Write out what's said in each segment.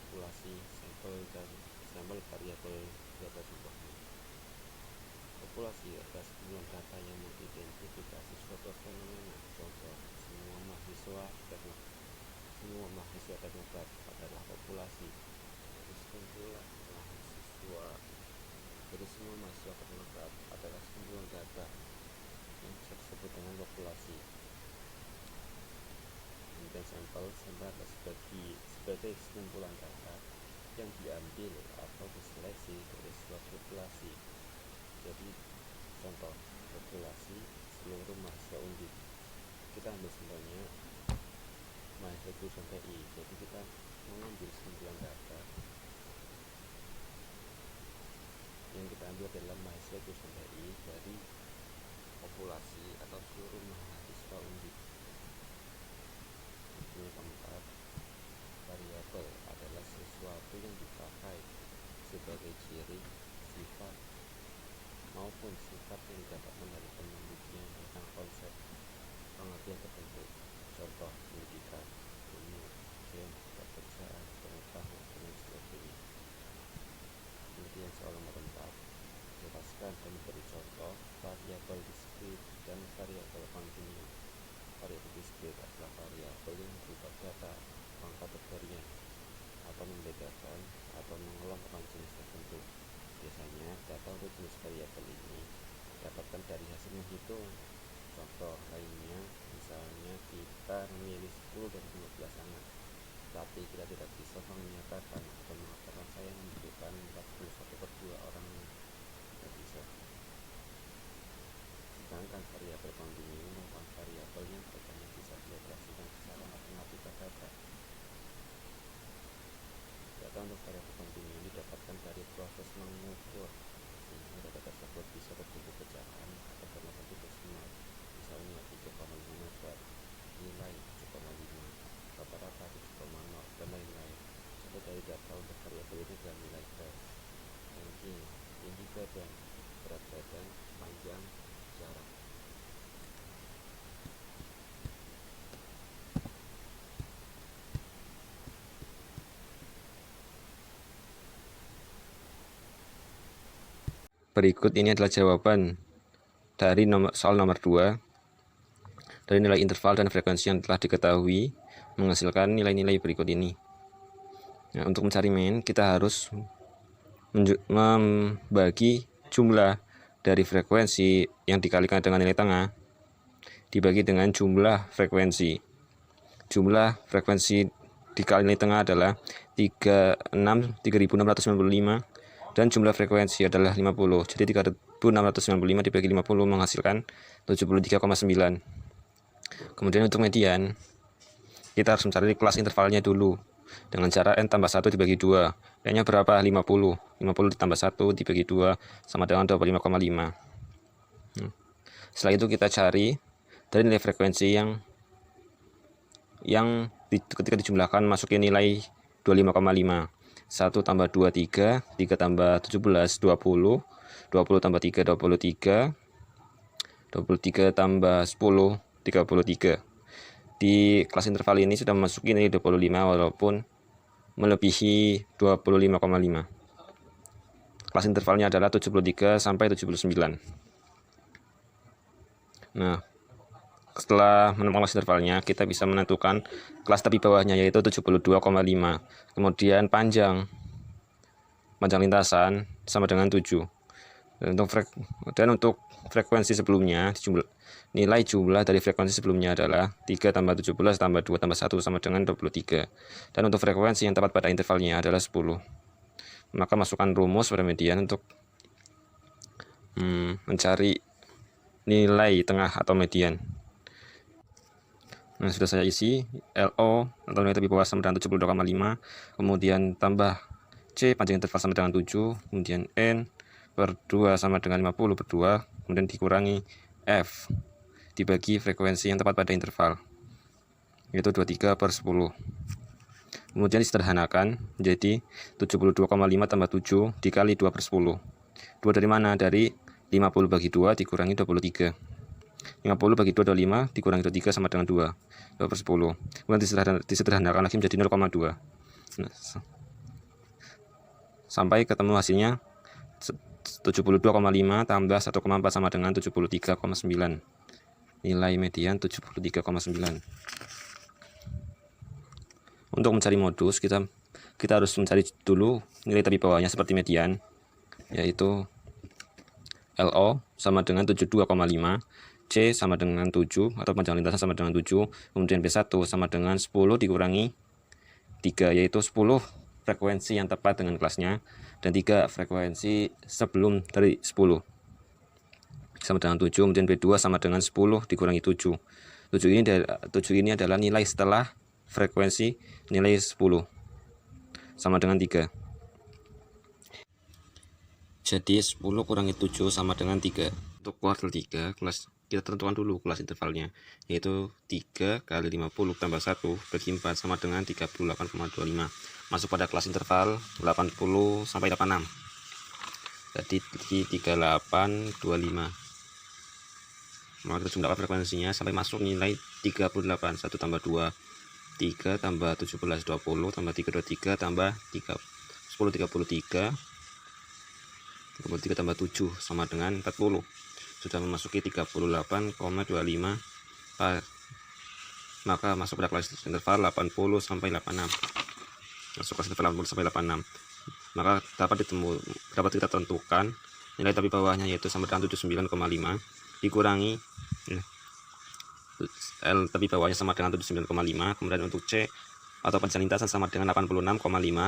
populasi sampel variabel data di bawahnya. Populasi adalah sekumpulan data yang mengidentifikasi suatu fenomena. Contoh, semua mahasiswa teknokrat adalah populasi. Jadi semua mahasiswa teknokrat adalah sekumpulan data yang bisa disebut dengan populasi. Kemudian sampel adalah sebagai sekumpulan data yang diambil atau diseleksi dari suatu populasi. Jadi contoh populasi seluruh mahasiswa Undip, kita ambil sampelnya mahasiswa jurusan TI. Jadi kita mengambil sekumpulan data yang kita ambil adalah mahasiswa jurusan TI dari populasi atau seluruh mahasiswa Undip. Yang keempat, variabel adalah sesuatu yang dipakai sebagai ciri, sifat maupun sifat yang didapatkan dari penelitian tentang konsep pengertian tertentu. Contoh, pendidikan, ilmu, gen, pekerjaan, pengetahuan, dan sebagainya. Kemudian soal nomor 4, jelaskan dan beri contoh variabel diskrit dan variabel kontinu. Variabel diskrit adalah variabel yang berupa data pengkategorian atau membedakan atau mengelompokkan jenis tertentu. Biasanya data untuk jenis variabel ini didapatkan dari hasil menghitung. Contoh lainnya, misalnya kita memilih 10 dari 15 anak, tapi kita tidak bisa menyatakan atau mengatakan saya membutuhkan 41/2 orang, tidak bisa. Sedangkan variabel kontinu merupakan variabel yang datanya bisa dioperasikan secara matematika data. Data untuk variabel kontinu didapatkan dari proses mengukur, sehingga data tersebut bisa berbentuk pecahan atau dalam bentuk desimal. Misalnya 3,5 meter, nilai 7,5, rata-rata 7,0, dan lain-lain. Contoh dari data untuk variabel ini adalah nilai tes, ranking, tinggi badan, berat badan, panjang, jarak. Berikut ini adalah jawaban dari soal nomor 2. Dari nilai interval dan frekuensi yang telah diketahui menghasilkan nilai-nilai berikut ini. Nah, untuk mencari min, kita harus membagi jumlah dari frekuensi yang dikalikan dengan nilai tengah dibagi dengan jumlah frekuensi. Jumlah frekuensi dikali nilai tengah adalah 3695 dan jumlah frekuensi adalah 50. Jadi 3695 dibagi 50 menghasilkan 73,9. Kemudian untuk median, kita harus mencari kelas intervalnya dulu dengan cara n tambah 1 dibagi 2. N-nya berapa? 50. 50 ditambah 1 dibagi 2 sama dengan 25,5. Setelah itu kita cari dari nilai frekuensi yang ketika dijumlahkan masukin nilai 25,5. 1 tambah 2, 3, 3 tambah 17, 20, 20 tambah 3, 23, 23 tambah 10, 33. Di kelas interval ini sudah memasuki nilai 25 walaupun melebihi 25,5. Kelas intervalnya adalah 73 sampai 79. Nah, setelah menemukan kelas intervalnya, kita bisa menentukan kelas tepi bawahnya, yaitu 72,5. Kemudian panjang lintasan sama dengan 7. Dan untuk frekuensi sebelumnya, nilai jumlah dari frekuensi sebelumnya adalah 3 tambah 17 tambah 2 tambah 1 sama dengan 23. Dan untuk frekuensi yang tepat pada intervalnya adalah 10. Maka masukkan rumus pada median untuk mencari nilai tengah atau median. Nah, sudah saya isi LO atau nilai tepi bawah sama dengan 72,5, kemudian tambah C panjang interval sama dengan 7, kemudian N per 2 sama dengan 50 per 2, kemudian dikurangi F dibagi frekuensi yang tepat pada interval, yaitu 23 per 10. Kemudian disederhanakan menjadi 72,5 tambah 7 dikali 2 per 10. 2 dari mana? Dari 50 bagi 2 dikurangi 23. 50 bagi 2 adalah 5, dikurangi 23 sama dengan 2 per 10. Kemudian disederhanakan lagi menjadi 0,2. Nah, sampai ketemu hasilnya 72,5 tambah 1,4 sama dengan 73,9. Nilai median 73,9. Untuk mencari modus kita harus mencari dulu nilai tepi bawahnya seperti median, yaitu LO sama dengan 72,5, C sama dengan 7 atau panjang lintasan sama dengan 7, kemudian B1 sama dengan 10 dikurangi 3, yaitu 10 frekuensi yang tepat dengan kelasnya dan 3 frekuensi sebelum dari 10 sama dengan 7, kemudian B2 sama dengan 10 dikurangi 7. 7 ini adalah nilai setelah frekuensi nilai 10 sama dengan 3. Jadi 10 kurangi 7 sama dengan 3. Untuk kuartil 3 kelas kita tentukan dulu kelas intervalnya, yaitu 3 kali 50 tambah 1 bagi 4 sama dengan 38,25. Masuk pada kelas interval 80 sampai 86. Jadi 3825. Maka kita jumlahkan frekuensinya sampai masuk nilai 38. 1 tambah 2 3 tambah 17 20 tambah 3 23 tambah 3 10 33 tambah 7 sama dengan 40. Sudah memasuki 38,25, maka masuk pada kelas interval 80 sampai 86. Masuk kelas interval 80 sampai 86, maka dapat kita tentukan nilai tepi bawahnya, yaitu sama dengan 79,5 dikurangi L tepi bawahnya sama dengan 79,5. Kemudian untuk C atau panjang lintasan sama dengan 86,5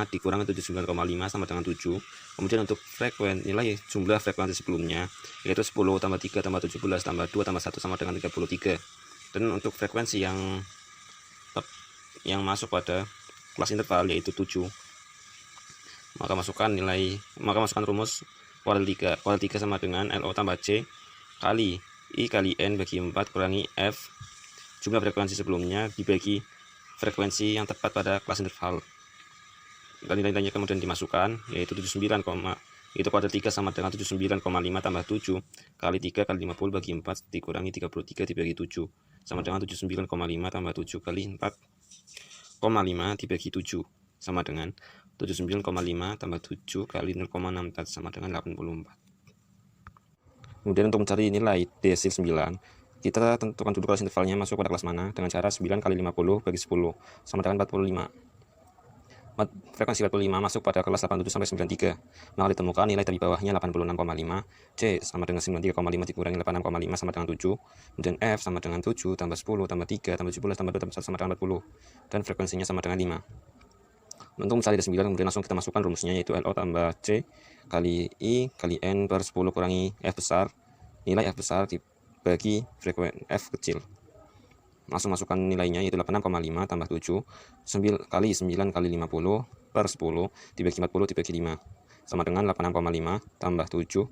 dikurangi 79,5 sama dengan 7. Kemudian untuk nilai jumlah frekuensi sebelumnya, yaitu 10 tambah 3 tambah 17 tambah 2 tambah 1 sama dengan 33. Dan untuk frekuensi yang masuk pada kelas interval yaitu 7, maka masukkan rumus kuartil 3. Kuartil 3 sama dengan LO tambah C kali I kali N bagi 4 kurangi F jumlah frekuensi sebelumnya dibagi frekuensi yang tepat pada kelas interval. Dan nilainya kemudian dimasukkan, yaitu 79, itu kuartil 3 sama dengan 79,5 tambah 7 kali 3 kali 50 bagi 4 dikurangi 33 dibagi 7 sama dengan 79,5 tambah 7 kali 4,5 dibagi 7 sama dengan 79,5 tambah 7 kali 0,64 sama dengan 84. Kemudian untuk mencari nilai desil 9, kita tentukan dulu kelas intervalnya masuk pada kelas mana dengan cara 9 kali 50 bagi 10 sama dengan 45. Frekuensi 45 masuk pada kelas 87 sampai 93. Maka ditemukan nilai tepi bawahnya 86,5, C sama dengan 93,5 dikurangi 86,5 sama dengan 7, kemudian F sama dengan 7 tambah 10 tambah 3 tambah 17 tambah 2 tambah 1 sama dengan 40, dan frekuensinya sama dengan 5. Untuk mencari desil 9, kemudian langsung kita masukkan rumusnya, yaitu LO tambah C kali I kali N per 10 kurangi F besar, nilai F besar dibagi frekuensi F kecil. Langsung masukkan nilainya, yaitu 86,5 tambah 7 9 kali 50 per 10 dibagi 40 dibagi 5 sama dengan 86,5 tambah 7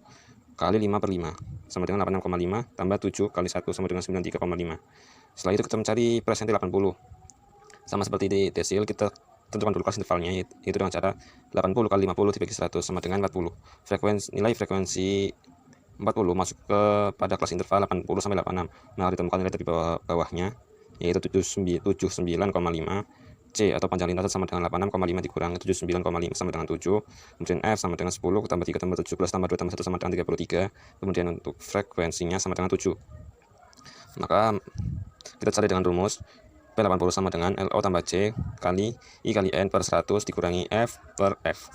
kali 5 per 5 sama dengan 86,5 tambah 7 kali 1 sama dengan 93,5. Setelah itu kita mencari presenti 80. Sama seperti di desil, kita tentukan dulu kelas intervalnya, yaitu dengan cara 80 kali 50 dibagi 100 sama dengan 40. Nilai frekuensi 40 masuk pada kelas interval 80 sampai 86. Maka ditemukan nilai tepi bawahnya, yaitu 79,5, C atau panjang lintasan sama dengan 86,5 dikurangi 79,5 sama dengan 7, kemudian F sama dengan 10 tambah 3 tambah 17 tambah 2 tambah 1 sama dengan 33, kemudian untuk frekuensinya sama dengan 7. Maka kita cari dengan rumus P80 sama dengan LO tambah C kali I kali N per 100 dikurangi F per F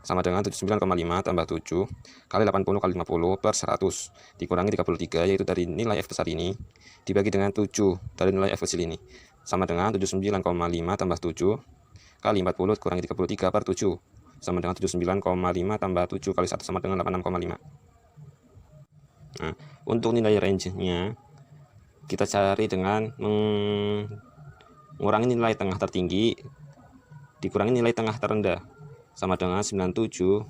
sama dengan 79,5 tambah 7 kali 80 kali 50 per 100 dikurangi 33, yaitu dari nilai F besar ini dibagi dengan 7 dari nilai F kecil ini sama dengan 79,5 tambah 7 kali 40 kurangi 33 per 7 sama dengan 79,5 tambah 7 kali 1 sama dengan 86,5. Nah, untuk nilai range-nya kita cari dengan mengurangi nilai tengah tertinggi dikurangi nilai tengah terendah sama dengan 97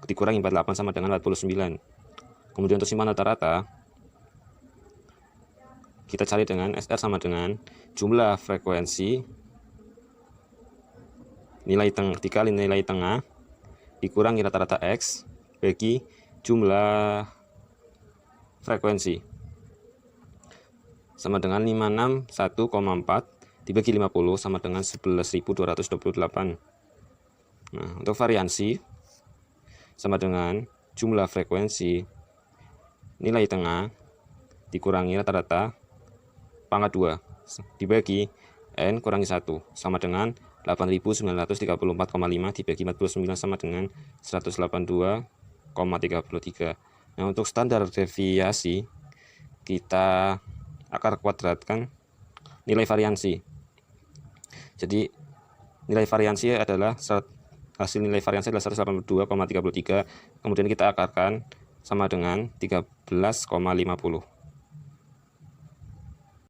dikurangi 48 sama dengan 49. Kemudian untuk simpan rata-rata kita cari dengan SR sama dengan jumlah frekuensi dikali nilai tengah dikurangi rata-rata X bagi jumlah frekuensi sama dengan 561,4 dibagi 50 sama dengan 11.228. Nah, untuk variansi sama dengan jumlah frekuensi nilai tengah dikurangi rata-rata pangkat 2 dibagi N kurangi 1 sama dengan 8.934,5 dibagi 49 sama dengan 182,33. Nah, untuk standar deviasi kita akar kuadratkan nilai variansi. Jadi nilai variansi adalah hasil nilai variansi adalah 182,33, kemudian kita akarkan sama dengan 13,50.